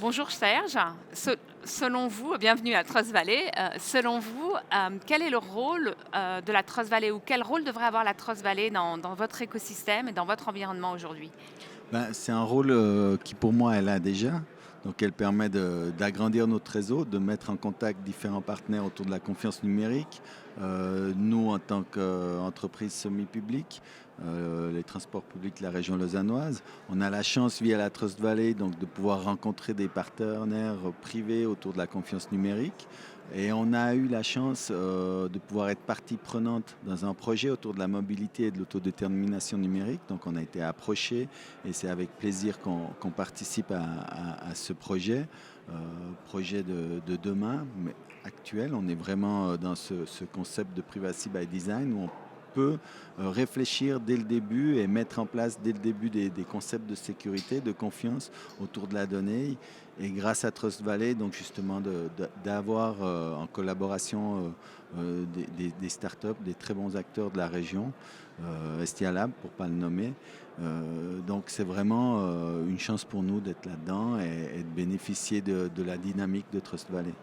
Bonjour Serge. Selon vous, bienvenue à Trust Valley. Selon vous, quel est le rôle de la Trust Valley ou quel rôle devrait avoir la Trust Valley dans votre écosystème et dans votre environnement aujourd'hui? Ben, c'est un rôle qui pour moi elle a déjà. Donc elle permet d'agrandir notre réseau, de mettre en contact différents partenaires autour de la confiance numérique. Nous, en tant qu'entreprise semi-publique, les transports publics de la région lausannoise, on a la chance via la Trust Valley donc, de pouvoir rencontrer des partenaires privés autour de la confiance numérique. Et on a eu la chance de pouvoir être partie prenante dans un projet autour de la mobilité et de l'autodétermination numérique. Donc on a été approché et c'est avec plaisir qu'on participe à ce projet, projet de demain, mais actuel. On est vraiment dans ce concept de privacy by design où on peut réfléchir dès le début et mettre en place dès le début des concepts de sécurité, de confiance autour de la donnée. Et grâce à Trust Valley, donc justement d'avoir en collaboration des startups, des très bons acteurs de la région, Estia Lab pour ne pas le nommer. Donc c'est vraiment une chance pour nous d'être là-dedans et de bénéficier de la dynamique de Trust Valley.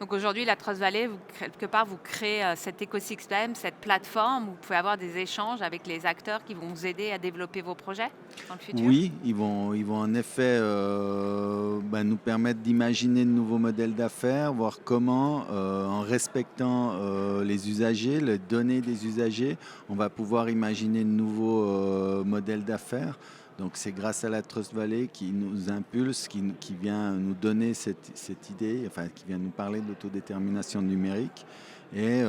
Donc aujourd'hui, la Trust Valley, quelque part, vous créez cet écosystème, cette plateforme où vous pouvez avoir des échanges avec les acteurs qui vont vous aider à développer vos projets dans le futur? Oui, ils vont en effet nous permettre d'imaginer de nouveaux modèles d'affaires, voir comment, en respectant les usagers, les données des usagers, on va pouvoir imaginer de nouveaux modèles d'affaires. Donc c'est grâce à la Trust Valley qui nous impulse, qui vient nous donner cette idée, enfin qui vient nous parler de l'autodétermination numérique et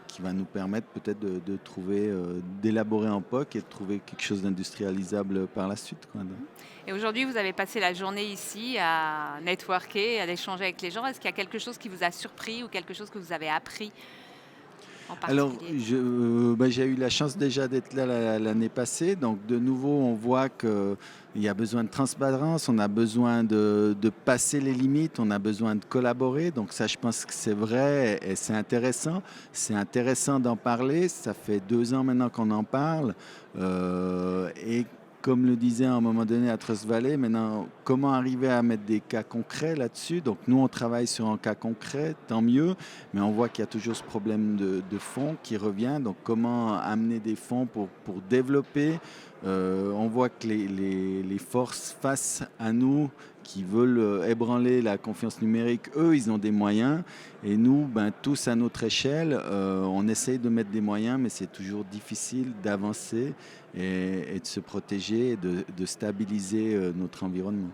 qui va nous permettre peut-être de trouver, d'élaborer en POC et de trouver quelque chose d'industrialisable par la suite, quoi. Et aujourd'hui, vous avez passé la journée ici à networker, à échanger avec les gens. Est-ce qu'il y a quelque chose qui vous a surpris ou quelque chose que vous avez appris en Alors, particulier? j'ai eu la chance déjà d'être là l'année passée. Donc, de nouveau, on voit qu'il y a besoin de transparence, on a besoin de passer les limites, on a besoin de collaborer. Donc, ça, je pense que c'est vrai et c'est intéressant. C'est intéressant d'en parler. Ça fait 2 ans maintenant qu'on en parle. Et comme le disait à un moment donné à Trust Valley, maintenant, comment arriver à mettre des cas concrets là-dessus? Donc, nous, on travaille sur un cas concret, tant mieux. Mais on voit qu'il y a toujours ce problème de fonds qui revient. Donc, comment amener des fonds pour développer? On voit que les forces face à nous qui veulent ébranler la confiance numérique, eux, ils ont des moyens. Et nous, tous à notre échelle, on essaye de mettre des moyens, mais c'est toujours difficile d'avancer et de se protéger et de stabiliser notre environnement.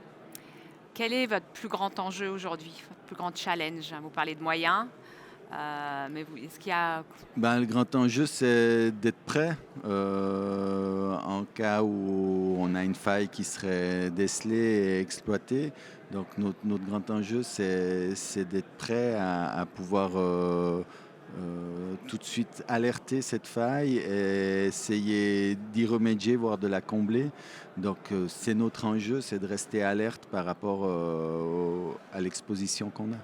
Quel est votre plus grand enjeu aujourd'hui, votre plus grand challenge? Vous parlez de moyens, mais est-ce qu'il y a... Le grand enjeu, c'est d'être prêt en cas où on a une faille qui serait décelée et exploitée. Donc notre grand enjeu, c'est d'être prêt à pouvoir tout de suite alerter cette faille et essayer d'y remédier, voire de la combler. Donc c'est notre enjeu, c'est de rester alerte par rapport à l'exposition qu'on a.